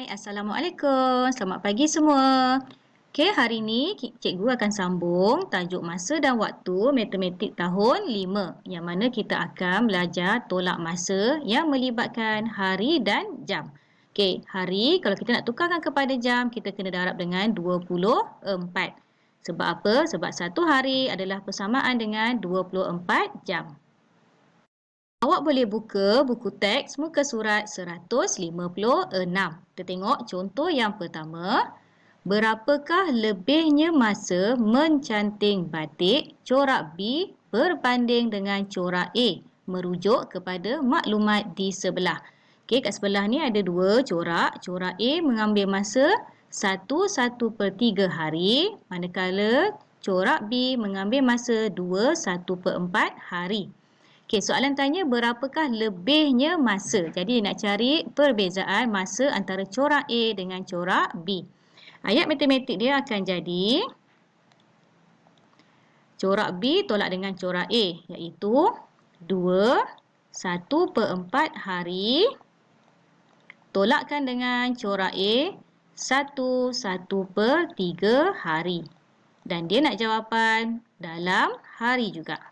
Assalamualaikum. Selamat pagi semua. Okey, hari ini cikgu akan sambung tajuk masa dan waktu matematik tahun 5 yang mana kita akan belajar tolak masa yang melibatkan hari dan jam. Okey, hari kalau kita nak tukarkan kepada jam, kita kena darab dengan 24. Sebab apa? Sebab satu hari adalah persamaan dengan 24 jam. Awak boleh buka buku teks muka surat 156. Kita tengok contoh yang pertama. Berapakah lebihnya masa mencanting batik corak B berbanding dengan corak A? Merujuk kepada maklumat di sebelah. Okey, kat sebelah ni ada dua corak. Corak A mengambil masa 1/1/3 hari. Manakala corak B mengambil masa 2/1/4 hari. Okey, soalan tanya berapakah lebihnya masa. Jadi nak cari perbezaan masa antara corak A dengan corak B. Ayat matematik dia akan jadi corak B tolak dengan corak A iaitu 2/1/4 hari tolakkan dengan corak A 1/1/3 hari. Dan dia nak jawapan dalam hari juga.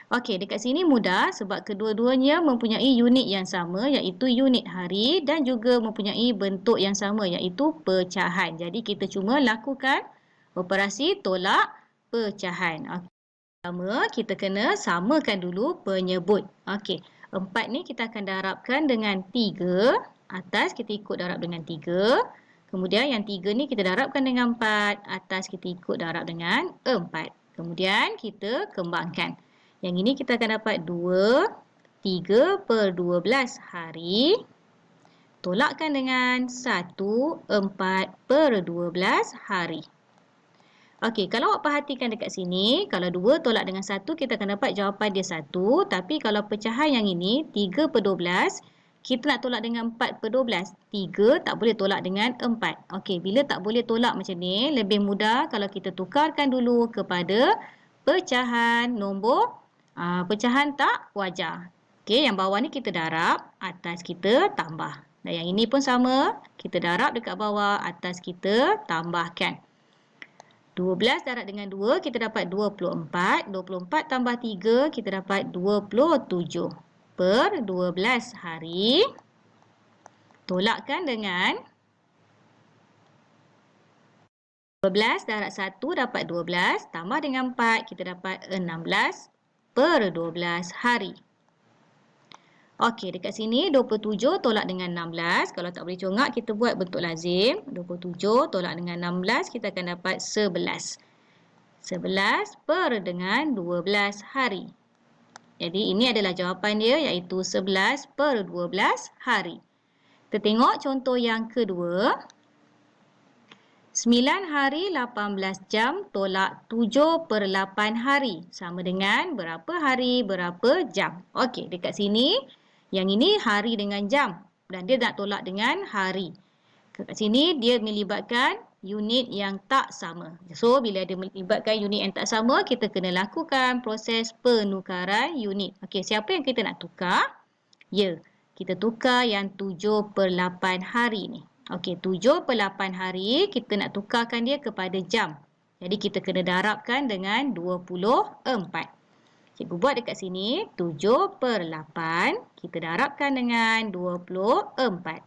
Okey, dekat sini mudah sebab kedua-duanya mempunyai unit yang sama iaitu unit hari dan juga mempunyai bentuk yang sama iaitu pecahan. Jadi kita cuma lakukan operasi tolak pecahan. Okey. Pertama, kita kena samakan dulu penyebut. Okey, 4 ni kita akan darabkan dengan 3. Atas kita ikut darab dengan 3. Kemudian yang 3 ni kita darabkan dengan 4. Atas kita ikut darab dengan 4. Kemudian kita kembangkan. Yang ini kita akan dapat 3/12 hari. Tolakkan dengan 1/4/12 hari. Okey, kalau awak perhatikan dekat sini, kalau 2 tolak dengan 1, kita akan dapat jawapan dia 1. Tapi kalau pecahan yang ini, 3/12, kita nak tolak dengan 4/12. 3 tak boleh tolak dengan 4. Okey, bila tak boleh tolak macam ni, lebih mudah kalau kita tukarkan dulu kepada pecahan nombor pecahan tak wajar. Okey, yang bawah ni kita darab, atas kita tambah. Dan yang ini pun sama, kita darab dekat bawah, atas kita tambahkan. 12 darab dengan 2, kita dapat 24. 24 tambah 3, kita dapat 27/12 hari. Tolakkan dengan 12 darab 1 dapat 12, tambah dengan 4, kita dapat 16/12 hari. Okey, dekat sini 27 tolak dengan 16. Kalau tak boleh congak, kita buat bentuk lazim. 27 tolak dengan 16, kita akan dapat 11. 11/12 hari. Jadi ini adalah jawapan dia iaitu 11/12 hari. Kita tengok contoh yang kedua. 9 hari 18 jam tolak 7/8 hari. Sama dengan berapa hari, berapa jam. Okey, dekat sini, yang ini hari dengan jam. Dan dia nak tolak dengan hari. Dekat sini, dia melibatkan unit yang tak sama. So, bila dia melibatkan unit yang tak sama, kita kena lakukan proses penukaran unit. Okey, siapa yang kita nak tukar? Ya, kita tukar yang 7/8 hari ni. Okey, 7/8 hari kita nak tukarkan dia kepada jam. Jadi kita kena darabkan dengan 24. Cikgu buat dekat sini 7/8 kita darabkan dengan 24.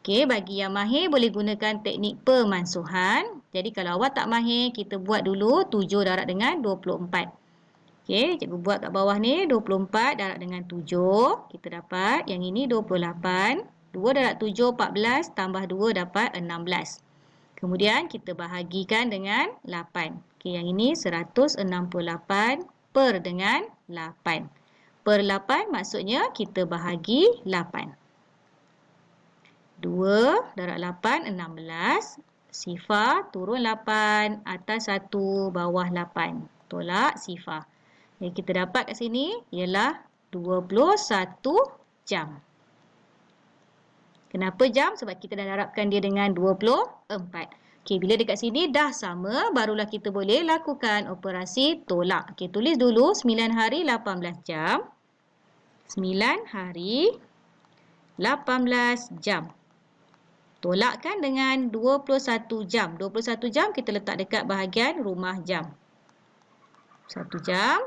Okey, bagi yang mahir boleh gunakan teknik pemansuhan. Jadi kalau awak tak mahir, kita buat dulu 7 darab dengan 24. Okey, cikgu buat kat bawah ni 24 darab dengan 7. Kita dapat yang ini 28. 2 darab 7, 14. Tambah 2 dapat 16. Kemudian kita bahagikan dengan 8. Okey, yang ini 168 per dengan 8. Per 8 maksudnya kita bahagi 8. 2 darab 8, 16. Sifar turun 8. Atas 1, bawah 8. Tolak sifar. Yang kita dapat kat sini ialah 21 jam. Kenapa jam? Sebab kita dah darabkan dia dengan 24. Okey, bila dekat sini dah sama, barulah kita boleh lakukan operasi tolak. Okey, tulis dulu 9 hari 18 jam. 9 hari 18 jam. Tolakkan dengan 21 jam. 21 jam kita letak dekat bahagian rumah jam. 1 jam.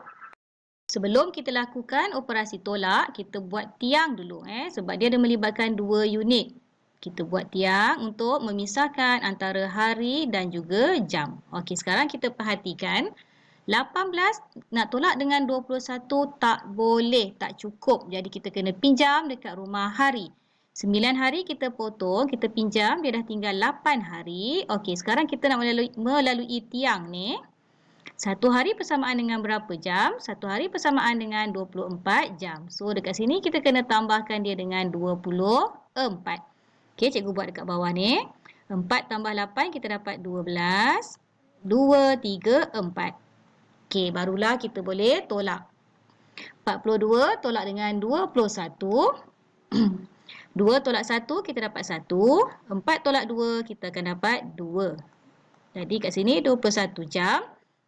Sebelum kita lakukan operasi tolak, kita buat tiang dulu. Sebab dia ada melibatkan 2 unit. Kita buat tiang untuk memisahkan antara hari dan juga jam. Okey, sekarang kita perhatikan. 18 nak tolak dengan 21 tak boleh, tak cukup. Jadi kita kena pinjam dekat rumah hari. 9 hari kita potong, kita pinjam, dia dah tinggal 8 hari. Okey, sekarang kita nak melalui tiang ni. 1 hari persamaan dengan berapa jam? 1 hari persamaan dengan 24 jam. So, dekat sini kita kena tambahkan dia dengan 24. Okey, cikgu buat dekat bawah ni. 4 tambah 8 kita dapat 12. 2, 3, 4. Okey, barulah kita boleh tolak. 42 tolak dengan 21. 2 tolak 1 kita dapat 1. 4 tolak 2 kita akan dapat 2. Jadi kat sini 21 jam.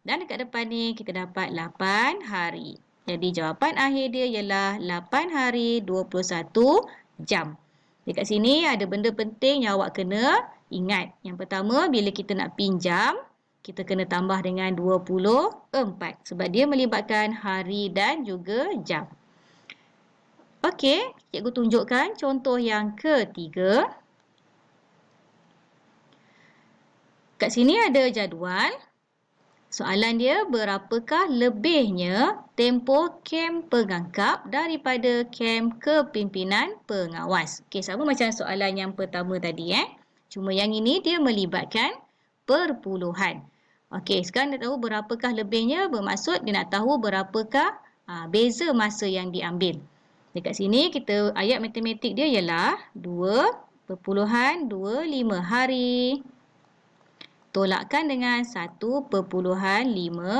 Dan dekat depan ni kita dapat 8 hari. Jadi jawapan akhir dia ialah 8 hari 21 jam. Dekat sini ada benda penting yang awak kena ingat. Yang pertama, bila kita nak pinjam, kita kena tambah dengan 24. Sebab dia melibatkan hari dan juga jam. Okey, cikgu tunjukkan contoh yang ketiga. Kat sini ada jadual. Soalan dia, berapakah lebihnya tempoh kem pengangkap daripada kem kepimpinan pengawas? Okey, sama macam soalan yang pertama tadi. Cuma yang ini dia melibatkan perpuluhan. Okey, sekarang dia tahu berapakah lebihnya, bermaksud dia nak tahu berapakah beza masa yang diambil. Dekat sini kita ayat matematik dia ialah 2.25 hari. Tolakkan dengan 1.5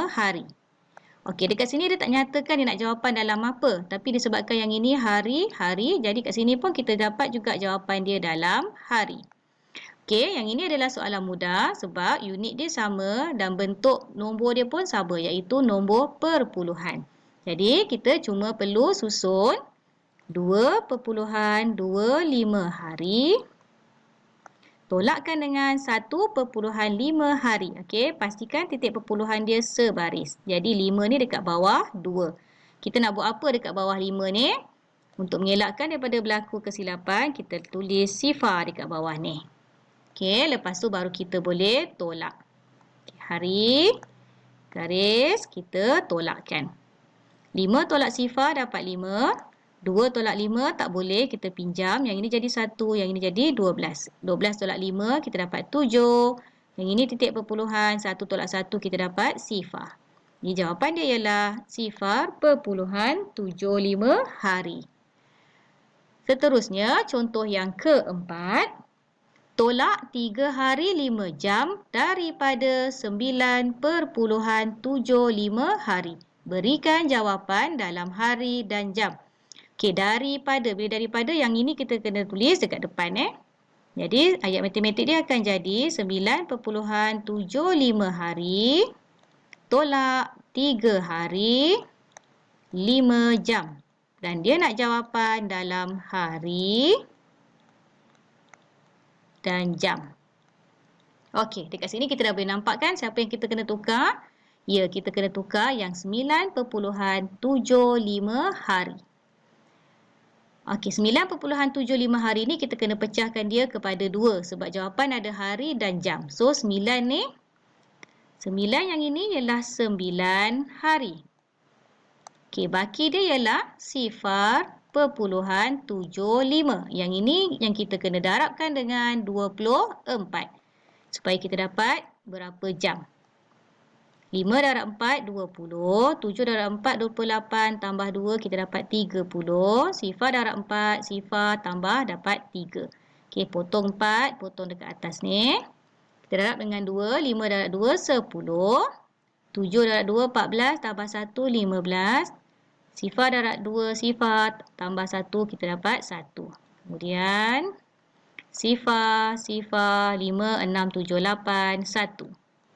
hari. Okey, dekat sini dia tak nyatakan dia nak jawapan dalam apa. Tapi disebabkan yang ini hari-hari, jadi kat sini pun kita dapat juga jawapan dia dalam hari. Okey, yang ini adalah soalan mudah sebab unit dia sama dan bentuk nombor dia pun sama, iaitu nombor perpuluhan. Jadi, kita cuma perlu susun 2.25 hari. Tolakkan dengan 1.5 hari. Okey, pastikan titik perpuluhan dia sebaris. Jadi 5 ni dekat bawah 2. Kita nak buat apa dekat bawah 5 ni? Untuk mengelakkan daripada berlaku kesilapan, kita tulis sifar dekat bawah ni. Okey, lepas tu baru kita boleh tolak. Okay, hari, garis, kita tolakkan. 5 tolak sifar dapat 5. 2 tolak 5 tak boleh, kita pinjam. Yang ini jadi 1, yang ini jadi 12. 12 tolak 5 kita dapat 7. Yang ini titik perpuluhan, 1 tolak 1 kita dapat sifar. Ini jawapan dia ialah sifar perpuluhan 75 hari. Seterusnya, contoh yang keempat. Tolak 3 hari 5 jam daripada 9.75 hari. Berikan jawapan dalam hari dan jam. Okey, bila daripada yang ini kita kena tulis dekat depan. Jadi, ayat matematik dia akan jadi 9.75 hari tolak 3 hari 5 jam. Dan dia nak jawapan dalam hari dan jam. Okey, dekat sini kita dah boleh nampak kan siapa yang kita kena tukar? Ya, kita kena tukar yang 9.75 hari. Okey, 9.75 hari ni kita kena pecahkan dia kepada 2 sebab jawapan ada hari dan jam. So, 9 ni, 9 yang ini ialah 9 hari. Okey, baki dia ialah 0.75. Yang ini yang kita kena darabkan dengan 24 supaya kita dapat berapa jam. 5 darab 4, 20. 7 darab 4, 28. Tambah 2, kita dapat 30. Sifar darab 4, sifar tambah dapat 3. Okey, potong 4, potong dekat atas ni. Kita darab dengan 2. 5 darab 2, 10. 7 darab 2, 14. Tambah 1, 15. Sifar darab 2, sifar tambah 1, kita dapat 1. Kemudian, sifar, 5, 6, 7, 8, 1.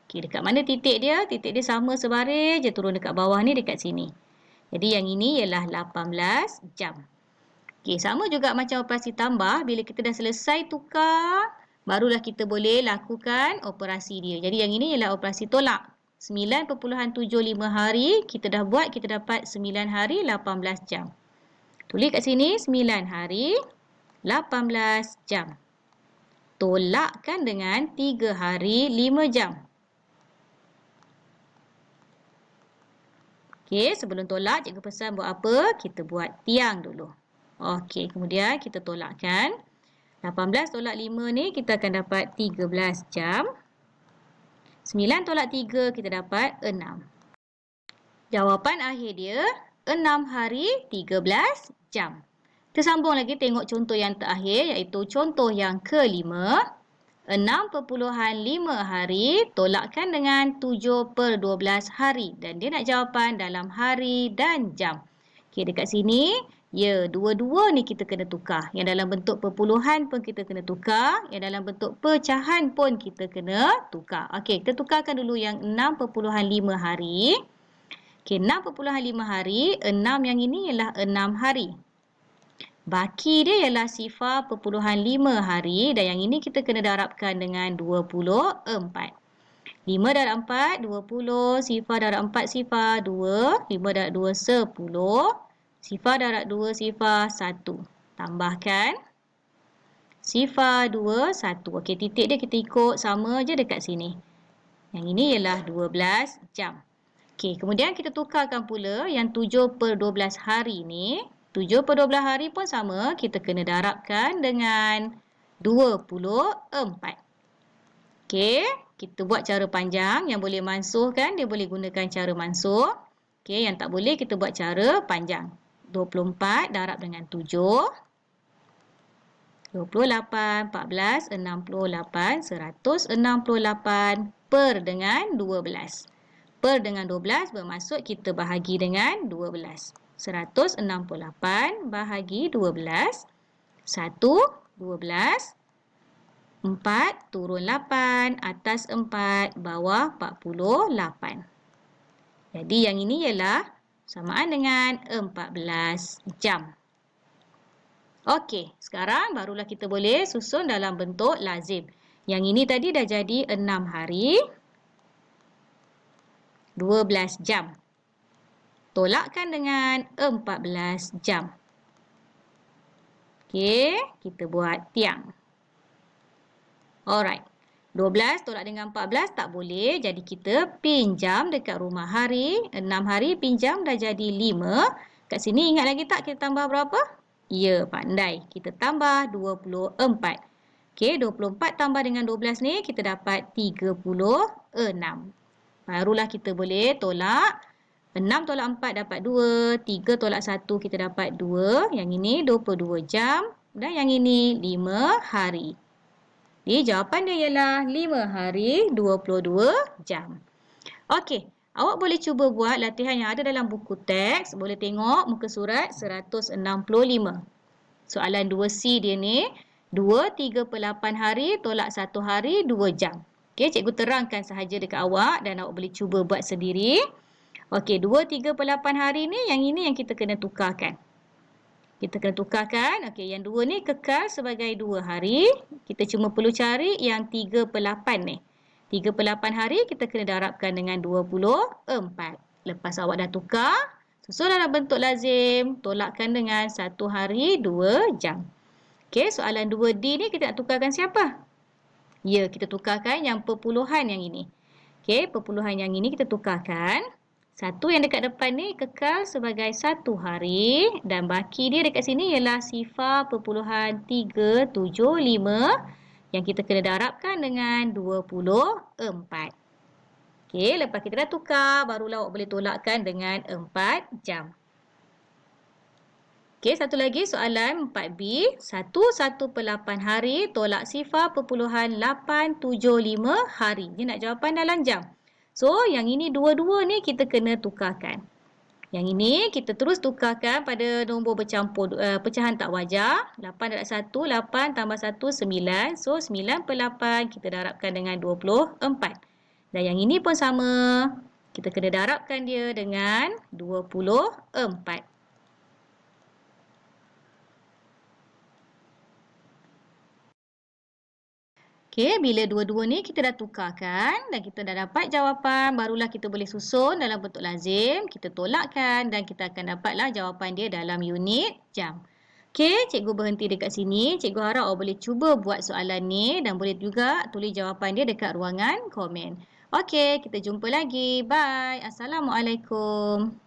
Okey, dekat mana titik dia? Titik dia sama sebaris je turun dekat bawah ni, dekat sini. Jadi yang ini ialah 18 jam. Okey, sama juga macam operasi tambah. Bila kita dah selesai tukar, barulah kita boleh lakukan operasi dia. Jadi yang ini ialah operasi tolak. 9.75 hari kita dah buat, kita dapat 9 hari 18 jam. Tulis kat sini 9 hari 18 jam. Tolakkan dengan 3 hari 5 jam. Okey, sebelum tolak, cikgu pesan buat apa? Kita buat tiang dulu. Okey, kemudian kita tolakkan. 18 tolak 5 ni kita akan dapat 13 jam. 9 tolak 3 kita dapat 6. Jawapan akhir dia 6 hari 13 jam. Kita sambung lagi tengok contoh yang terakhir iaitu contoh yang kelima. 6.5 hari tolakkan dengan 7/12 hari. Dan dia nak jawapan dalam hari dan jam. Okey, dekat sini, ya, dua-dua ni kita kena tukar. Yang dalam bentuk perpuluhan pun kita kena tukar. Yang dalam bentuk pecahan pun kita kena tukar. Okey, kita tukarkan dulu yang 6.5 hari. Okey, 6.5 hari, 6 yang ini ialah 6 hari. Baki dia ialah 0.5 hari dan yang ini kita kena darabkan dengan 24. 5 darab 4, 20. 0 darab 4, 0, 2. 5 darab 2, 10. 0 darab 2, 0, 1. Tambahkan 0, 2, 1. Okey, titik dia kita ikut sama je dekat sini. Yang ini ialah 12 jam. Okey, kemudian kita tukarkan pula yang 7/12 hari ni. 7/12 hari pun sama, kita kena darabkan dengan 24. Okey, kita buat cara panjang. Yang boleh mansuh kan, dia boleh gunakan cara mansuh. Okey, yang tak boleh kita buat cara panjang. 24 darab dengan 7. 28, 14, 68, 168 per dengan 12. Per dengan 12 bermaksud kita bahagi dengan 12. 168 bahagi 12. 1, 12. 4 turun 8. Atas 4, bawah 48. Jadi yang ini ialah samaan dengan 14 jam. Okey, sekarang barulah kita boleh susun dalam bentuk lazim. Yang ini tadi dah jadi 6 hari 12 jam. Tolakkan dengan 14 jam. Okey, kita buat tiang. Alright. 12 tolak dengan 14 tak boleh. Jadi kita pinjam dekat rumah hari. 6 hari pinjam dah jadi 5. Kat sini ingat lagi tak kita tambah berapa? Ya, pandai. Kita tambah 24. Okey, 24 tambah dengan 12 ni kita dapat 36. Barulah kita boleh tolak. 6 tolak 4 dapat 2. 3 tolak 1 kita dapat 2. Yang ini 22 jam. Dan yang ini 5 hari. Jadi jawapan dia ialah 5 hari 22 jam. Okey, awak boleh cuba buat latihan yang ada dalam buku teks. Boleh tengok muka surat 165. Soalan 2C dia ni. 2 3/8 hari tolak 1 hari 2 jam. Okey, cikgu terangkan sahaja dekat awak dan awak boleh cuba buat sendiri. Okey, 2 3/8 hari ni, yang ini yang kita kena tukarkan. Kita kena tukarkan. Okey, yang 2 ni kekal sebagai 2 hari. Kita cuma perlu cari yang 3/8 ni. 3/8 hari kita kena darabkan dengan 24. Lepas awak dah tukar, susun dalam bentuk lazim, tolakkan dengan 1 hari 2 jam. Okey, soalan 2D ni kita nak tukarkan siapa? Ya, kita tukarkan yang perpuluhan yang ini. Okey, perpuluhan yang ini kita tukarkan. 1 yang dekat depan ni kekal sebagai 1 hari dan baki dia dekat sini ialah 0.375 yang kita kena darabkan dengan 24. Okey, lepas kita dah tukar, barulah awak boleh tolakkan dengan 4 jam. Okey, satu lagi soalan 4B. 1/8 hari tolak 0.875 hari. Dia nak jawapan dalam jam. So, yang ini dua-dua ni kita kena tukarkan. Yang ini kita terus tukarkan pada nombor bercampur pecahan tak wajar. 8 darab 1, 8 tambah 1, 9. So, 9/8 kita darabkan dengan 24. Dan yang ini pun sama. Kita kena darabkan dia dengan 24. Okey, bila dua-dua ni kita dah tukarkan dan kita dah dapat jawapan, barulah kita boleh susun dalam bentuk lazim, kita tolakkan dan kita akan dapatlah jawapan dia dalam unit jam. Okey, cikgu berhenti dekat sini. Cikgu harap awak boleh cuba buat soalan ni dan boleh juga tulis jawapan dia dekat ruangan komen. Okey, kita jumpa lagi. Bye. Assalamualaikum.